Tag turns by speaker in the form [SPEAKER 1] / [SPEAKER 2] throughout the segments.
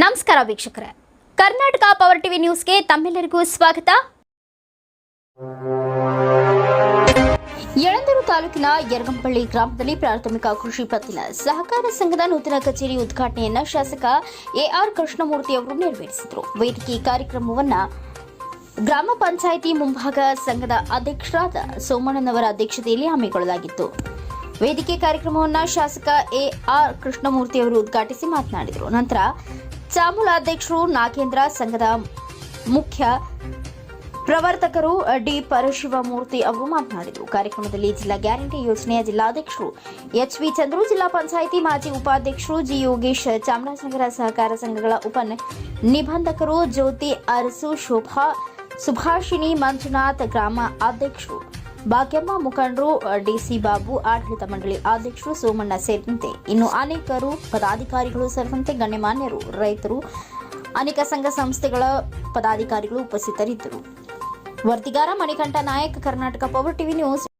[SPEAKER 1] ನಮಸ್ಕಾರ ವೀಕ್ಷಕರೇ, Karnataka power TV ನ್ಯೂಸ್ಗೆ ತಮ್ಮೆಲ್ಲರಿಗೂ ಸ್ವಾಗತ. ಯಳಂದೂರು ತಾಲೂಕಿನ ಯರಗಂಪಳ್ಳಿ ಗ್ರಾಮದಲ್ಲಿ ಪ್ರಾಥಮಿಕ ಕೃಷಿ ಪತ್ತಿನ ಸಹಕಾರ ಸಂಘದ ನೂತನ ಕಚೇರಿ ಉದ್ಘಾಟನೆಯನ್ನು ಶಾಸಕ ಎಆರ್ ಕೃಷ್ಣಮೂರ್ತಿ ಅವರು ನೆರವೇರಿಸಿದರು. ವೇದಿಕೆ ಕಾರ್ಯಕ್ರಮವನ್ನು ಗ್ರಾಮ ಪಂಚಾಯಿತಿ ಮುಂಭಾಗ ಸಂಘದ ಅಧ್ಯಕ್ಷರಾದ ಸೋಮಣ್ಣನವರ ಅಧ್ಯಕ್ಷತೆಯಲ್ಲಿ ಹಮ್ಮಿಕೊಳ್ಳಲಾಗಿತ್ತು. ವೇದಿಕೆ ಕಾರ್ಯಕ್ರಮವನ್ನು ಶಾಸಕ ಎಆರ್ ಕೃಷ್ಣಮೂರ್ತಿ ಅವರು ಉದ್ಘಾಟಿಸಿ ಮಾತನಾಡಿದರು. ನಂತರ ಚಾಮುಲ ಅಧ್ಯಕ್ಷರು ನಾಗೇಂದ್ರ, ಸಂಘದ ಮುಖ್ಯ ಪ್ರವರ್ತಕರು ಡಿ ಪರಶಿವಮೂರ್ತಿ ಅವರು ಮಾತನಾಡಿದರು. ಕಾರ್ಯಕ್ರಮದಲ್ಲಿ ಜಿಲ್ಲಾ ಗ್ಯಾರಂಟಿ ಯೋಜನೆಯ ಜಿಲ್ಲಾಧ್ಯಕ್ಷರು ಎಚ್ವಿ ಚಂದ್ರು, ಜಿಲ್ಲಾ ಪಂಚಾಯಿತಿ ಮಾಜಿ ಉಪಾಧ್ಯಕ್ಷರು ಜಿ ಯೋಗೇಶ್, ಚಾಮರಾಜನಗರ ಸಹಕಾರ ಸಂಘಗಳ ಉಪ ನಿಬಂಧಕರು ಜ್ಯೋತಿ ಅರಸು, ಶೋಭಾ, ಸುಭಾಷಿಣಿ, ಮಂಜುನಾಥ್, ಗ್ರಾಮ ಅಧ್ಯಕ್ಷರು ಭಾಗ್ಯಮ್ಮ, ಮುಖಂಡರು ಡಿಸಿ ಬಾಬು, ಆಡಳಿತ ಮಂಡಳಿ ಅಧ್ಯಕ್ಷರು ಸೋಮಣ್ಣ ಸೇರಿದಂತೆ ಇನ್ನು ಅನೇಕರು ಪದಾಧಿಕಾರಿಗಳು ಸೇರಿದಂತೆ ಗಣ್ಯಮಾನ್ಯರು, ರೈತರು, ಅನೇಕ ಸಂಘ ಸಂಸ್ಥೆಗಳ ಪದಾಧಿಕಾರಿಗಳು ಉಪಸ್ಥಿತರಿದ್ದರು. ವರದಿಗಾರ Manikanta Nayak, Karnataka power TV news.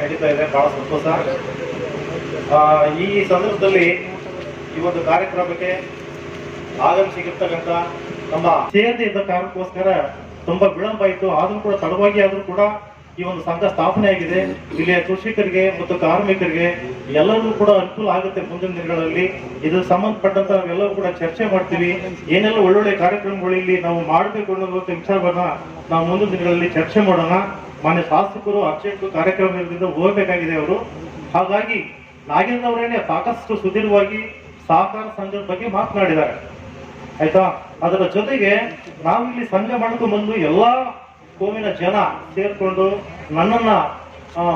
[SPEAKER 2] ನಡೀತಾ ಇದೆ. ಬಹಳ ಸಂತೋಷ. ಈ ಸಂದರ್ಭದಲ್ಲಿ ಈ ಒಂದು ಕಾರ್ಯಕ್ರಮಕ್ಕೆ ಆಗಮಿಸಿರ್ತಕ್ಕಂಥ ನಮ್ಮ ಸೇರದೆ ಇದ್ದ ಕಾರಣಕ್ಕೋಸ್ಕರ ತುಂಬಾ ವಿಳಂಬ ಆಯಿತು. ಆದ್ರೂ ಕೂಡ ತಡವಾಗಿ ಆದ್ರೂ ಕೂಡ ಈ ಒಂದು ಸಂಘ ಸ್ಥಾಪನೆ ಆಗಿದೆ. ಇಲ್ಲಿಯ ಕೃಷಿಕರಿಗೆ ಮತ್ತು ಕಾರ್ಮಿಕರಿಗೆ ಎಲ್ಲರಿಗೂ ಕೂಡ ಅನುಕೂಲ ಆಗುತ್ತೆ. ಮುಂದಿನ ದಿನಗಳಲ್ಲಿ ಇದು ಸಂಬಂಧಪಟ್ಟಂತ ನಾವೆಲ್ಲರೂ ಕೂಡ ಚರ್ಚೆ ಮಾಡ್ತೀವಿ. ಏನೆಲ್ಲ ಒಳ್ಳೊಳ್ಳೆ ಕಾರ್ಯಕ್ರಮಗಳು ಇಲ್ಲಿ ನಾವು ಮಾಡಬೇಕು ಅನ್ನೋ ವಿಚಾರವನ್ನ ನಾವು ಮುಂದಿನ ದಿನಗಳಲ್ಲಿ ಚರ್ಚೆ ಮಾಡೋಣ. ಮಾನ್ಯ ಶಾಸಕರು ಅರ್ಜೆಂಟ್ ಕಾರ್ಯಕ್ರಮದಿಂದ ಹೋಗಬೇಕಾಗಿದೆ ಅವರು. ಹಾಗಾಗಿ ನಾಗೇಂದ್ರ ಅವರೇನೆ ಸಾಕಷ್ಟು ಸುದೀರ್ಘವಾಗಿ ಸಹಕಾರ ಸಂಘದ ಬಗ್ಗೆ ಮಾತನಾಡಿದ್ದಾರೆ. ಆಯ್ತಾ? ಅದರ ಜೊತೆಗೆ ನಾವು ಇಲ್ಲಿ ಸಂಘ ಮಾಡ್ಕೊಂಡು ಬಂದು ಎಲ್ಲಾ ಕೋಮಿನ ಜನ ಸೇರ್ಕೊಂಡು ನನ್ನನ್ನ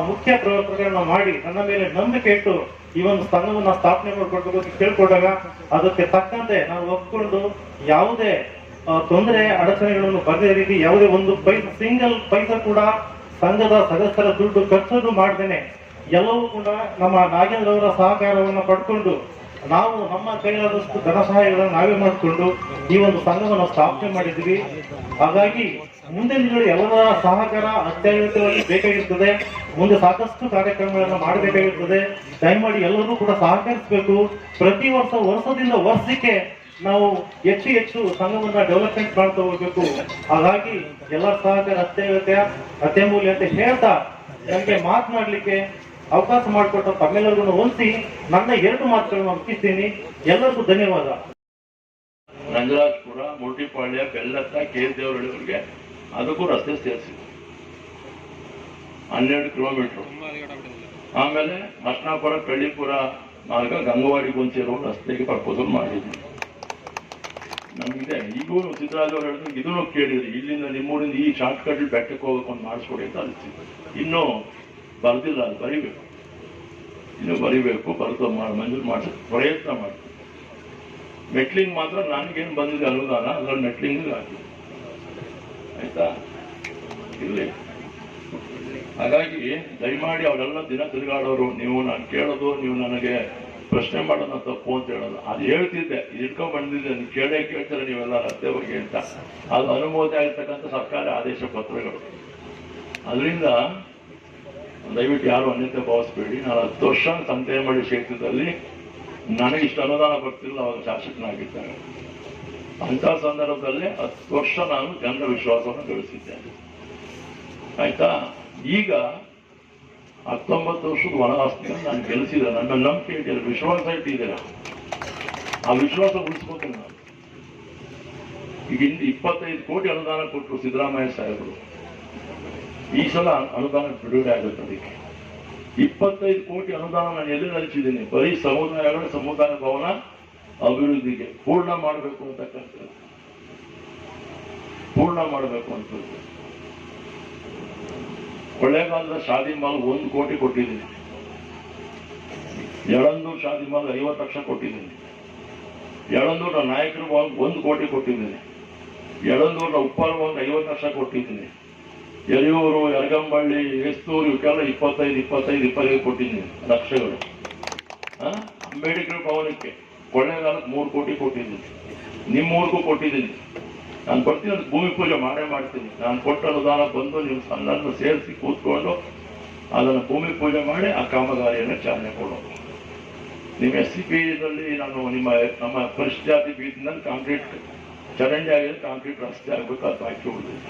[SPEAKER 2] ಮುಖ್ಯ ಪ್ರವರ್ತಕರನ್ನ ಮಾಡಿ ನನ್ನ ಮೇಲೆ ನಂಬಿಕೆ ಇಟ್ಟು ಈ ಒಂದು ಸಂಘವನ್ನ ಸ್ಥಾಪನೆ ಮಾಡ್ಕೊಳ್ಬೇಕು ಕೇಳ್ಕೊಂಡಾಗ ಅದಕ್ಕೆ ತಕ್ಕಂತೆ ನಾನು ಒಪ್ಕೊಂಡು ಯಾವುದೇ ತೊಂದರೆ ಅಡಚಣೆಗಳನ್ನು ಬಗೆದ ರೀತಿ ಯಾವುದೇ ಒಂದು ಸಿಂಗಲ್ ಪೈಸಾ ಕೂಡ ಸಂಘದ ಸದಸ್ಯರ ದುಡ್ಡು ಖರ್ಚು ಮಾಡ್ದೇನೆ ಎಲ್ಲವೂ ಕೂಡ ನಮ್ಮ ನಾಗೇಂದ್ರ ಅವರ ಸಹಕಾರವನ್ನು ಪಡ್ಕೊಂಡು ನಾವು ನಮ್ಮ ಕೈಲಾದಷ್ಟು ಧನ ಸಹಾಯಗಳನ್ನು ನಾವೇ ಮಾಡಿಕೊಂಡು ಈ ಒಂದು ಸಂಘವನ್ನು ಸ್ಥಾಪನೆ ಮಾಡಿದ್ವಿ. ಹಾಗಾಗಿ ಮುಂದಿನ ದಿನಗಳು ಎಲ್ಲರ ಸಹಕಾರ ಅತ್ಯಗತ್ಯವಾಗಿ ಬೇಕಾಗಿರ್ತದೆ. ಮುಂದೆ ಸಾಕಷ್ಟು ಕಾರ್ಯಕ್ರಮಗಳನ್ನು ಮಾಡಬೇಕಾಗಿರ್ತದೆ. ದಯಮಾಡಿ ಎಲ್ಲರೂ ಕೂಡ ಸಹಕರಿಸಬೇಕು. ಪ್ರತಿ ವರ್ಷದಿಂದ ವರ್ಷಕ್ಕೆ ನಾವು ಹೆಚ್ಚು ಸಂಘವನ್ನ ಡೆವಲಪ್ಮೆಂಟ್ ಮಾಡ್ತಾ ಹೋಗ್ಬೇಕು. ಹಾಗಾಗಿ ಎಲ್ಲರ ಸಹಕಾರ ಅತ್ಯಮೂಲ್ಯ ಅಂತ ಹೇಳ್ತಾ ನನಗೆ ಮಾತನಾಡ್ಲಿಕ್ಕೆ ಅವಕಾಶ ಮಾಡಿಕೊಟ್ಟ ತಮ್ಮೆಲ್ಲರಿಗೂ ಹೊಂದಿಸಿ ನನ್ನ 2 ಮಾತುಗಳನ್ನು ಮುಗಿಸ್ತೀನಿ. ಎಲ್ಲರಿಗೂ ಧನ್ಯವಾದ.
[SPEAKER 3] ರಂಗರಾಜಪುರ, ಮುರ್ಟಿಪಾಳ್ಯ, ಬೆಲ್ಲತ್ತ, ಕೇರದೇವರಳ್ಳಿವರೆಗೆ ಅದಕ್ಕೂ ರಸ್ತೆ ಸೇರಿಸಿ 12 ಕಿಲೋಮೀಟರ್. ಆಮೇಲೆ ಮಸ್ನಾಪುರ, ಕಳ್ಳಿಪುರ ಮಾರ್ಗ ಗಂಗವಾಡಿಗೊಂದು ಸೇರೋ ರಸ್ತೆಗೆ ಪ್ರಪೋಸಲ್ ಮಾಡಿದ್ವಿ. ನಮಗೆ ಈಗೂ ಸಿದ್ದರಾಜ್ ಅವರು ಹೇಳಿದ್ರು, ಇದನ್ನು ಕೇಳಿದ್ರಿ, ಇಲ್ಲಿಂದ ನಿಮ್ಮೂರಿಂದ ಈ ಶಾರ್ಟ್ ಕಟ್ ಬೆಟ್ಟಕ್ಕೆ ಹೋಗಕ್ಕೆ ಒಂದು ಮಾಡಿಸ್ಕೊಡಿ ಅಂತ ಅನಿಸ್ತಿತ್ತು. ಇನ್ನೂ ಬರ್ದಿಲ್ಲ, ಅದು ಬರಿಬೇಕು, ಇನ್ನೂ ಬರಿಬೇಕು. ಮಂಜೂರು ಮಾಡಿಸ್ ಪ್ರಯತ್ನ ಮಾಡ್ತೀವಿ. ಮೆಟ್ಲಿಂಗ್ ಮಾತ್ರ ನನಗೇನು ಬಂದಿದೆ ಅನುದಾನ, ಅದ್ರಲ್ಲಿ ಮೆಟ್ಲಿಂಗ್ ಹಾಕಿ ಆಯ್ತಾ ಇಲ್ಲಿ. ಹಾಗಾಗಿ ದಯಮಾಡಿ ಅವರೆಲ್ಲ ದಿನ ತಿರುಗಾಡೋರು, ನೀವು ನಾನು ಕೇಳೋದು, ನೀವು ನನಗೆ ಪ್ರಶ್ನೆ ಮಾಡೋಣ ತಪ್ಪು ಅಂತ ಹೇಳೋದು. ಅದು ಹೇಳ್ತಿದ್ದೆ, ಇಟ್ಕೊಂಡ್ ಬಂದಿದ್ದೆ, ನೀವು ಕೇಳ್ತಾರೆ ನೀವೆಲ್ಲ ರಸ್ತೆ ಬಗ್ಗೆ ಅಂತ. ಅದು ಅನುಮೋದನೆ ಆಗಿರ್ತಕ್ಕಂಥ ಸರ್ಕಾರ ಆದೇಶ ಪತ್ರಗಳು. ಅದರಿಂದ ದಯವಿಟ್ಟು ಯಾರು ಅನ್ಯತೆ ಭಾವಿಸ್ಬೇಡಿ. ನಾನು 10 ವರ್ಷ ಸಂತೇಮಳ್ಳಿ ಕ್ಷೇತ್ರದಲ್ಲಿ ನನಗೆ ಇಷ್ಟು ಅನುದಾನ ಬರ್ತಿಲ್ಲ, ಅವಾಗ ಶಾಸಕನಾಗಿದ್ದಾಗ. ಅಂತ ಸಂದರ್ಭದಲ್ಲಿ 10 ವರ್ಷ ನಾನು ಜನರ ವಿಶ್ವಾಸವನ್ನು ಗಳಿಸಿದ್ದೇನೆ. ಆಯ್ತಾ? ಈಗ 19 ವರ್ಷದ ವನವಾಸದಿಂದ ನಾನು ಗೆಲ್ಲಿಸಿದೆ. ನನ್ನ ನಂಬಿಕೆ ಇಟ್ಟಿಲ್ಲ, ವಿಶ್ವಾಸ ಇಟ್ಟಿದ್ದೀರ. ಆ ವಿಶ್ವಾಸ ಉಳಿಸ್ಕೋತೀನಿ ನಾನು. ಈಗ 25 ಕೋಟಿ ಅನುದಾನ ಕೊಟ್ಟರು ಸಿದ್ದರಾಮಯ್ಯ ಸಾಹೇಬರು. ಈ ಸಲ ಅನುದಾನ ಬಿಡುಗಡೆ ಆಗುತ್ತೆ. ಅದಕ್ಕೆ 25 ಕೋಟಿ ಅನುದಾನ ನಾನು ಎಲ್ಲಿ ಹಂಚಿದ್ದೀನಿ? ಬರೀ ಸಮುದಾಯ ಭವನ ಅಭಿವೃದ್ಧಿಗೆ ಪೂರ್ಣ ಮಾಡಬೇಕು ಅಂತಕ್ಕಂಥದ್ದು, ಪೂರ್ಣ ಮಾಡಬೇಕು ಅಂತ. ಕೊಳ್ಳೇಗಾಲದ ಶಾದಿ ಮಾಲ್ 1 ಕೋಟಿ ಕೊಟ್ಟಿದ್ದೀನಿ. ಯಳಂದೂರು ಶಾದಿ ಮಾಲ್ 50 ಲಕ್ಷ ಕೊಟ್ಟಿದ್ದೀನಿ. ಯಳಂದೂರ ನಾಯಕರು 1 ಕೋಟಿ ಕೊಟ್ಟಿದ್ದೀನಿ. ಯಳಂದೂರ ಉಪ್ಪಾರ 50 ಲಕ್ಷ ಕೊಟ್ಟಿದ್ದೀನಿ. ಯರಿಯೂರು, ಯರಗಂಬಳ್ಳಿ, ಎಸ್ತೂರು ಇವಕ್ಕೆಲ್ಲ 25 ಕೊಟ್ಟಿದ್ದೀನಿ ಲಕ್ಷಗಳು. ಅಂಬೇಡ್ಕರ್ ಭವನಕ್ಕೆ ಕೊಳ್ಳೇಗಾಲಕ್ಕೆ 3 ಕೋಟಿ ಕೊಟ್ಟಿದ್ದೀನಿ. ನಿಮ್ಮೂರಿಗೂ ಕೊಟ್ಟಿದ್ದೀನಿ. ನಾನು ಬರ್ತೀನಿ, ಅದಕ್ಕೆ ಭೂಮಿ ಪೂಜೆ ಮಾಡೇ ಮಾಡ್ತೀನಿ. ನಾನು ಕೊಟ್ಟ ಅನುದಾನ ಬಂದು ನೀವು ನನ್ನನ್ನು ಸೇರಿಸಿ ಕೂತ್ಕೊಂಡು ಅದನ್ನು ಭೂಮಿ ಪೂಜೆ ಮಾಡಿ ಆ ಕಾಮಗಾರಿಯನ್ನು ಚಾಲನೆ ಕೊಡೋದು. ನಿಮ್ಮ SCPದಲ್ಲಿ ನಾನು ನಮ್ಮ ಪರಿಶಿಷ್ಟ ಜಾತಿ ಬೀದಿನಲ್ಲಿ ಕಾಂಕ್ರೀಟ್ ಚರಂಡಿ ಆಗಿದೆ, ಕಾಂಕ್ರೀಟ್ ರಸ್ತೆ ಆಗ್ಬೇಕು, ಅದು ಬಾಕಿ ಉಳಿದಿದೆ.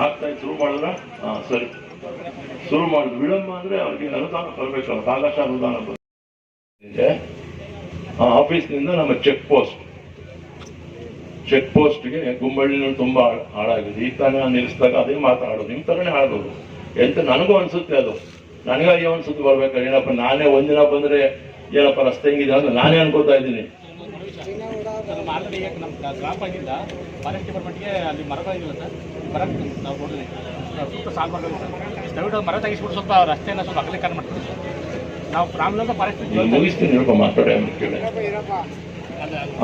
[SPEAKER 3] ಆಗ್ತಾ ಶುರು ಮಾಡಿದ್ರ? ಸರಿ, ಶುರು ಮಾಡಿದ್ರು. ವಿಳಂಬ ಅಂದ್ರೆ ಅವ್ರಿಗೆ ಅನುದಾನ ಬರಬೇಕಲ್ಲ, ಭಾಗಶಃ ಅನುದಾನ ಬಂದಿದೆ. ಆ ಆಫೀಸ್ನಿಂದ ನಮ್ಮ ಚೆಕ್ ಪೋಸ್ಟ್ಗೆ ಗುಂಬಳ್ಳಿನಲ್ಲಿ ತುಂಬಾ ಹಾಳಾಗಿದೆ. ಈ ತಾನೇ ನಿಲ್ಲಿಸಿದಾಗ ಅದೇ ಮಾತಾಡೋದು, ನಿಮ್ ತರನೇ ಆಡೋದು. ಎಂತ ನನಗೂ ಅನ್ಸುತ್ತೆ, ಅದು ನನಗೆ ಅಯ್ಯೋ ಅನ್ಸುತ್ತೆ ಬರ್ಬೇಕಾದ್ರೆ. ಏನಪ್ಪ ನಾನೇ ಒಂದಿನ ಬಂದ್ರೆ ಏನಪ್ಪ ರಸ್ತೆ ಹೆಂಗಿದೆ ಅಂತ ನಾನೇ ಅನ್ಕೋತಾ ಇದ್ದೀನಿ.
[SPEAKER 4] ಗ್ರಾಮದಿಂದ ಫಾರೆಸ್ಟ್ ಡಿಪಾರ್ಟ್ಮೆಂಟ್ಗೆ ಅಲ್ಲಿ ಮರಗಳಿಲ್ಲ ಸರ್, ಮರ ನಾವು ನೋಡಿದ್ವಿ ಸ್ವಲ್ಪ ಸಾಲ್ವ್ ಮಾಡಬೇಕು ಸರ್. ದಯವಿಟ್ಟು ಮರ ತೆಗಿಸ್ಬಿಟ್ಟು ಸ್ವಲ್ಪ ರಸ್ತೆಯನ್ನು ಸ್ವಲ್ಪ ಅಗಲೀಕರಣ ಮಾಡ್ತೀವಿ ಸರ್. ನಾವು ಪ್ರಾಬ್ಲಮ್ ಫಾರೆಸ್ಟ್
[SPEAKER 3] ಮುಗಿಸ್ತೀನಿ ಮಾತಾಡಿ.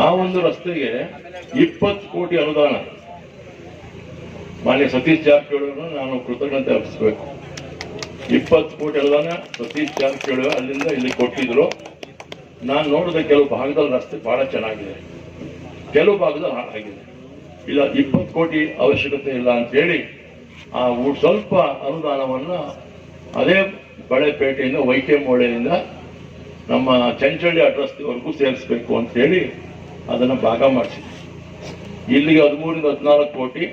[SPEAKER 3] ಆ ಒಂದು ರಸ್ತೆಗೆ 20 ಕೋಟಿ ಅನುದಾನ ಮಾನ್ಯ ಸತೀಶ್ ಜಾರಕಿಹೊಳಿ ನಾನು ಕೃತಜ್ಞತೆ ಅರ್ಪಿಸಬೇಕು. 20 ಕೋಟಿ ಅನುದಾನ ಸತೀಶ್ ಜಾರಕಿಹೊಳಿ ಅಲ್ಲಿಂದ ಇಲ್ಲಿ ಕೊಟ್ಟಿದ್ರು. ನಾನು ನೋಡಿದ ಕೆಲವು ಭಾಗದಲ್ಲಿ ರಸ್ತೆ ಬಹಳ ಚೆನ್ನಾಗಿದೆ, ಕೆಲವು ಭಾಗದಲ್ಲಿ ಹಾಳಾಗಿದೆ. ಇಲ್ಲ 20 ಕೋಟಿ ಅವಶ್ಯಕತೆ ಇಲ್ಲ ಅಂತ ಹೇಳಿ ಆ ಸ್ವಲ್ಪ ಅನುದಾನವನ್ನ ಅದೇ ಬಳೆಪೇಟೆಯಿಂದ ವೈಕೆಮೋಳೆಯಿಂದ ನಮ್ಮ ಚಂಚಳ್ಳಿ ಅಡ್ರಸ್ವರೆಗೂ ಸೇರಿಸಬೇಕು ಅಂತ ಹೇಳಿ ಅದನ್ನ ಭಾಗ ಮಾಡಿಸಿದ್ವಿ. ಇಲ್ಲಿಗೆ 13ರಿಂದ 14 ಕೋಟಿ,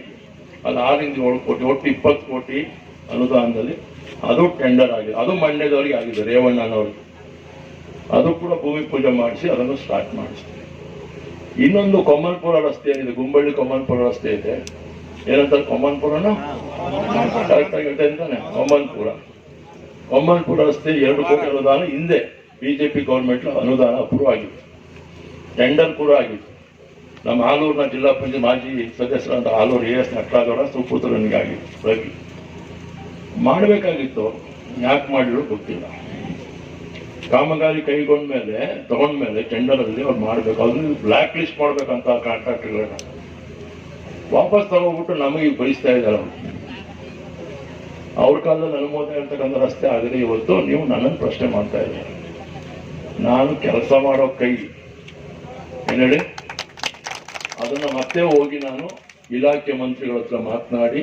[SPEAKER 3] ಅಲ್ಲಿ 6ರಿಂದ 7 ಕೋಟಿ, ಒಟ್ಟು 20 ಕೋಟಿ ಅನುದಾನದಲ್ಲಿ ಅದು ಟೆಂಡರ್ ಆಗಿದೆ. ಅದು ಮಂಡ್ಯದವರಿಗೆ ಆಗಿದೆ, ರೇವಣ್ಣನವರಿಗೆ. ಅದು ಕೂಡ ಭೂಮಿ ಪೂಜೆ ಮಾಡಿಸಿ ಅದನ್ನು ಸ್ಟಾರ್ಟ್ ಮಾಡಿಸ್ತೀವಿ. ಇನ್ನೊಂದು ಕೊಮ್ಮನ್ಪುರ ರಸ್ತೆ ಏನಿದೆ, ಗುಂಬಳ್ಳಿ ಕೊಮ್ಮನ್ಪುರ ರಸ್ತೆ ಇದೆ. ಏನಂತಾರೆ ಕೊಮ್ಮನ್ಪುರನ? ಕರೆಕ್ಟ್ ಆಗಿ ಹೇಳ್ತಾ ಇದ್ದಾನೆ. ಕೊಮ್ಮನ್ಪುರ ರಸ್ತೆ 2 ಕೋಟಿ ಅನುದಾನ ಹಿಂದೆ ಬಿಜೆಪಿ ಗೌರ್ಮೆಂಟ್ ಅನುದಾನ ಅಪ್ರೂವ್ ಆಗಿದೆ, ಟೆಂಡರ್ ಕೂಡ ಆಗಿದೆ. ನಮ್ಮ ಆಲೂರಿನ ಜಿಲ್ಲಾ ಪಂಚಾಯತ್ ಮಾಜಿ ಸದಸ್ಯರಾದ ಆಲೂರು AS ನಟರಾಜವರ ಸುಪುತ್ರನಿಗಾಗಿತ್ತು. ರವಿ ಮಾಡಬೇಕಾಗಿತ್ತು, ಯಾಕೆ ಮಾಡಿದ್ರು ಗೊತ್ತಿಲ್ಲ. ಕಾಮಗಾರಿ ತಗೊಂಡ್ಮೇಲೆ ಟೆಂಡರ್ ಅಲ್ಲಿ ಅವ್ರು ಮಾಡ್ಬೇಕು, ಅದನ್ನ ಬ್ಲಾಕ್ ಲಿಸ್ಟ್ ಮಾಡ್ಬೇಕಂತ ಕಾಂಟ್ರಾಕ್ಟರ್ಗಳನ್ನ ವಾಪಸ್ ತಗೋಬಿಟ್ಟು ನಮಗೆ ಬಯಸ್ತಾ ಇದ್ದಾರೆ. ಅವ್ರ ಕಾಲದಲ್ಲಿ ಅನುಮೋದನೆ ಇರ್ತಕ್ಕಂಥ ರಸ್ತೆ ಆಗದೆ ಇವತ್ತು ನೀವು ನನ್ನನ್ನು ಪ್ರಶ್ನೆ ಮಾಡ್ತಾ ಇದ್ದೀರಿ. ನಾನು ಕೆಲಸ ಮಾಡೋ ಕೈ ಏನ್ ಹೇಳಿ, ಅದನ್ನ ಮತ್ತೆ ಹೋಗಿ ನಾನು ಇಲಾಖೆ ಮಂತ್ರಿಗಳ ಹತ್ರ ಮಾತನಾಡಿ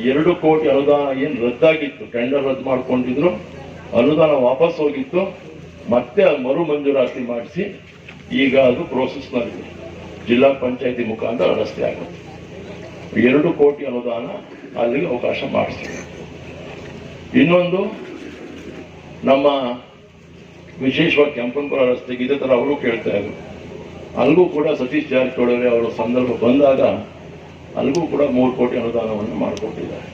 [SPEAKER 3] 2 ಕೋಟಿ ಅನುದಾನ ಏನ್ ರದ್ದಾಗಿತ್ತು, ಟೆಂಡರ್ ರದ್ದು ಮಾಡ್ಕೊಂಡಿದ್ರು, ಅನುದಾನ ವಾಪಸ್ ಹೋಗಿತ್ತು, ಮತ್ತೆ ಮರು ಮಂಜೂರಾತಿ ಮಾಡಿಸಿ ಈಗ ಅದು ಪ್ರೋಸೆಸ್ ನಲ್ಲಿದೆ. ಜಿಲ್ಲಾ ಪಂಚಾಯತಿ ಮುಖಾಂತರ ರಸ್ತೆ ಆಗುತ್ತೆ. 2 ಕೋಟಿ ಅನುದಾನ ಅಲ್ಲಿಗೆ ಅವಕಾಶ ಮಾಡಿಸ್ತೀವಿ. ಇನ್ನೊಂದು ನಮ್ಮ ವಿಶೇಷವಾಗಿ ಕೆಂಪನಪುರ ರಸ್ತೆಗೆ ಇದೇ ತರ ಅವರು ಕೇಳ್ತಾ ಇದ್ರು. ಅಲ್ಲಿಗೂ ಕೂಡ ಸತೀಶ್ ಜಾರಕಿಹೊಳಿ ಅವರ ಸಂದರ್ಭ ಬಂದಾಗ ಅಲ್ಲಿಗೂ ಕೂಡ 3 ಕೋಟಿ ಅನುದಾನವನ್ನು ಮಾಡಿಕೊಟ್ಟಿದ್ದಾರೆ.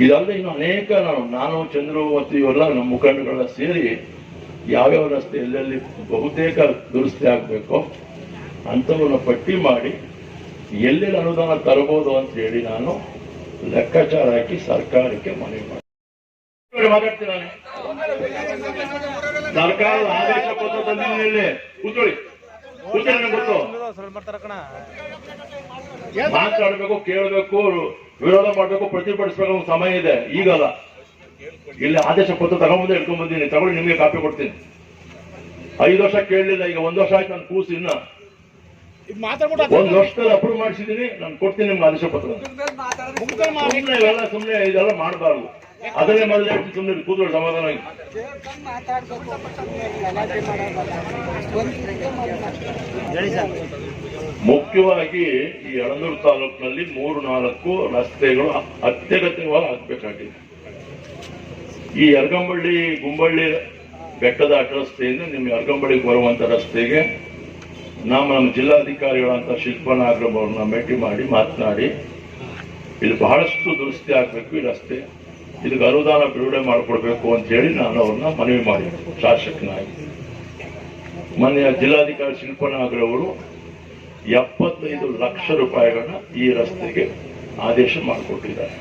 [SPEAKER 3] ಇದಲ್ಲದೆ ಇನ್ನು ಅನೇಕ ನಾನು ಚಂದ್ರು ಮತ್ತು ಇವೆಲ್ಲ ನಮ್ಮ ಮುಖಂಡಗಳೆಲ್ಲ ಸೇರಿ ಯಾವ್ಯಾವ ರಸ್ತೆ ಎಲ್ಲೆಲ್ಲಿ ಬಹುತೇಕ ದುರಸ್ತಿ ಆಗಬೇಕೋ ಅಂಥವನ್ನ ಪಟ್ಟಿ ಮಾಡಿ ಎಲ್ಲೆಲ್ಲಿ ಅನುದಾನ ತರಬಹುದು ಅಂತ ಹೇಳಿ ನಾನು ಲೆಕ್ಕಾಚಾರ ಹಾಕಿ ಸರ್ಕಾರಕ್ಕೆ ಮನವಿ ಮಾಡಿ ಮಾತಾಡ್ತೀನಿ. ನಾನು ಸರ್ಕಾರದ ಆದೇಶ ಪತ್ರ ತಂದಿದ್ದೀನಿ. ಕೂತ್ಕೊಳ್ಳಿ, ಗೊತ್ತು ಮಾತಾಡ್ಬೇಕು, ಕೇಳಬೇಕು, ವಿರೋಧ ಮಾಡ್ಬೇಕು, ಪ್ರತಿಭಟಿಸ್ಬೇಕು ಸಮಯ ಇದೆ, ಈಗಲ್ಲ. ಇಲ್ಲಿ ಆದೇಶ ಪತ್ರ ತಗೊಂಡ್ಬಂದು ಇಟ್ಕೊಂಡ್ ಬಂದೀನಿ, ತಗೊಳ್ಳಿ, ನಿಮ್ಗೆ ಕಾಪಿ ಕೊಡ್ತೀನಿ. 5 ವರ್ಷ ಕೇಳಲಿಲ್ಲ, ಈಗ 1 ವರ್ಷ ಆಯ್ತು ನಾನು ಕೂಸಿ. ಇನ್ನ 1 ವರ್ಷದಲ್ಲಿ ಅಪ್ರೂವ್ ಮಾಡಿಸಿದೀನಿ, ನಾನು ಕೊಡ್ತೀನಿ ನಿಮ್ಗೆ ಆದೇಶ ಪತ್ರ. ಸುಮ್ಮನೆ ಇದೆಲ್ಲ ಮಾಡಬಾರ್ದು. ಅದನ್ನೇ ಮೊದಲೇ ಸುಮ್ಮನೆ ಕೂತ್ಕೊಳ್ಳಿ ಸಮಾಧಾನವಾಗಿ. ಮುಖ್ಯವಾಗಿ ಈ ಯಳಂದೂರು ತಾಲೂಕಿನಲ್ಲಿ 3-4 ರಸ್ತೆಗಳು ಅತ್ಯಗತ್ಯವಾಗಿ ಆಗ್ಬೇಕಾಗಿದೆ. ಈ ಯರಗಂಬಳ್ಳಿ ಗುಂಬಳ್ಳಿ ಬೆಟ್ಟದ ಅಡ್ಡ ರಸ್ತೆಯಿಂದ ನಿಮ್ಮ ಯರಗಂಬಳ್ಳಿಗೆ ಬರುವಂತ ರಸ್ತೆಗೆ ನಮ್ಮ ಜಿಲ್ಲಾಧಿಕಾರಿಗಳಂತ ಶಿಲ್ಪನಾಗ್ರಮ್ ಅವ್ರನ್ನ ಭೇಟಿ ಮಾಡಿ ಮಾತನಾಡಿ ಇದು ಬಹಳಷ್ಟು ದುರಸ್ತಿ ಆಗ್ಬೇಕು ಈ ರಸ್ತೆ, ಇದಕ್ಕೆ ಅನುದಾನ ಬಿಡುಗಡೆ ಮಾಡಿಕೊಡ್ಬೇಕು ಅಂತ ಹೇಳಿ ನಾನು ಅವ್ರನ್ನ ಮನವಿ ಮಾಡಿದ್ದೆ ಶಾಸಕನಾಗಿ. ಮೊನ್ನೆ ಜಿಲ್ಲಾಧಿಕಾರಿ ಶಿಲ್ಪನಾಗ್ರಮ್ ಅವರು 75 ಲಕ್ಷ ರೂಪಾಯಿಗಳನ್ನ ಈ ರಸ್ತೆಗೆ ಆದೇಶ ಮಾಡಿಕೊಟ್ಟಿದ್ದಾರೆ.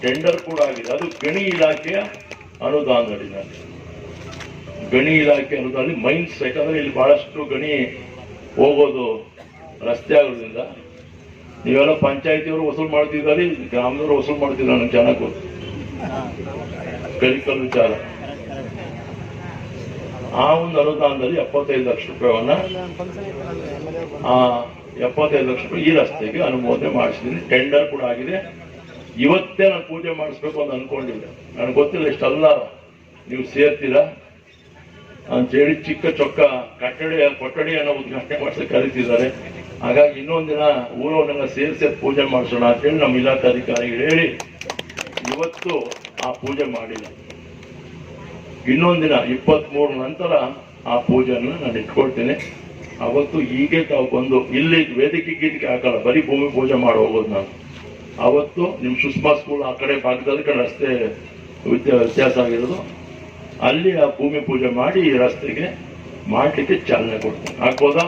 [SPEAKER 3] ಟೆಂಡರ್ ಕೂಡ ಆಗಿದೆ. ಅದು ಗಣಿ ಇಲಾಖೆಯ ಅನುದಾನದಲ್ಲಿದೆ. ಗಣಿ ಇಲಾಖೆ ಅನುದಾನದಲ್ಲಿ ಮೈನ್ಸ್, ಯಾಕಂದ್ರೆ ಇಲ್ಲಿ ಬಹಳಷ್ಟು ಗಣಿ ಹೋಗೋದು ರಸ್ತೆ ಆಗೋದ್ರಿಂದ ನೀವೆಲ್ಲ ಪಂಚಾಯತಿಯವರು ವಸೂಲು ಮಾಡ್ತಿದ್ದಾರೆ, ಗ್ರಾಮದವರು ವಸೂಲು ಮಾಡ್ತಿದ್ದಾರೆ. ನನಗೆ ಚೆನ್ನಾಗಿ ಗೊತ್ತು ಕಲಿಕಲ್ ವಿಚಾರ. ಆ ಒಂದು ಅನುದಾನದಲ್ಲಿ 75 ಲಕ್ಷ ರೂಪಾಯಿವನ್ನ 75 ಲಕ್ಷ ರೂಪಾಯಿ ಈ ರಸ್ತೆಗೆ ಅನುಮೋದನೆ ಮಾಡಿಸಿದ್ದೀನಿ. ಟೆಂಡರ್ ಕೂಡ ಆಗಿದೆ. ಇವತ್ತೇ ನಾನು ಪೂಜೆ ಮಾಡಿಸ್ಬೇಕು ಅಂತ ಅನ್ಕೊಂಡಿದ್ದೆ. ನನಗೆ ಗೊತ್ತಿಲ್ಲ ಇಷ್ಟೆಲ್ಲ ನೀವು ಸೇರ್ತೀರಾ ಅಂತೇಳಿ ಚಿಕ್ಕ ಚೊಕ್ಕ ಕೊಠಡಿಯನ್ನು ಉದ್ಘಾಟನೆ ಮಾಡಿಸಿ ಕರೀತಿದ್ದಾರೆ. ಹಾಗಾಗಿ ಇನ್ನೊಂದಿನ ಊರವನ್ನೆಲ್ಲ ಸೇರಿಸಿ ಪೂಜೆ ಮಾಡಿಸೋಣ ಅಂತೇಳಿ ನಮ್ಮ ಇಲಾಖಾಧಿಕಾರಿಗಳು ಹೇಳಿ ಇವತ್ತು ಆ ಪೂಜೆ ಮಾಡಿಲ್ಲ. ಇನ್ನೊಂದಿನ 23 ನಂತರ ಆ ಪೂಜೆಯನ್ನು ನಾನು ಇಟ್ಕೊಳ್ತೇನೆ. ಅವತ್ತು ಹೀಗೆ ತಾವು ಬಂದು ಇಲ್ಲಿ ವೇದಿಕೆ ಗೀದಿಕೆ ಹಾಕಲ್ಲ, ಬರೀ ಭೂಮಿ ಪೂಜೆ ಮಾಡಿ ಹೋಗೋದು ನಾನು. ಅವತ್ತು ನಿಮ್ಮ ಸುಷ್ಮಾ ಸ್ಕೂಲ್ ಆ ಕಡೆ ಭಾಗದಲ್ಲಿ ರಸ್ತೆ ವ್ಯತ್ಯಾಸ ಆಗಿರೋದು, ಅಲ್ಲಿ ಆ ಭೂಮಿ ಪೂಜೆ ಮಾಡಿ ಈ ರಸ್ತೆಗೆ ಮಾಡಲಿಕ್ಕೆ ಚಾಲನೆ ಕೊಡ್ತೀನಿ. ಆಗ್ಬೋದಾ?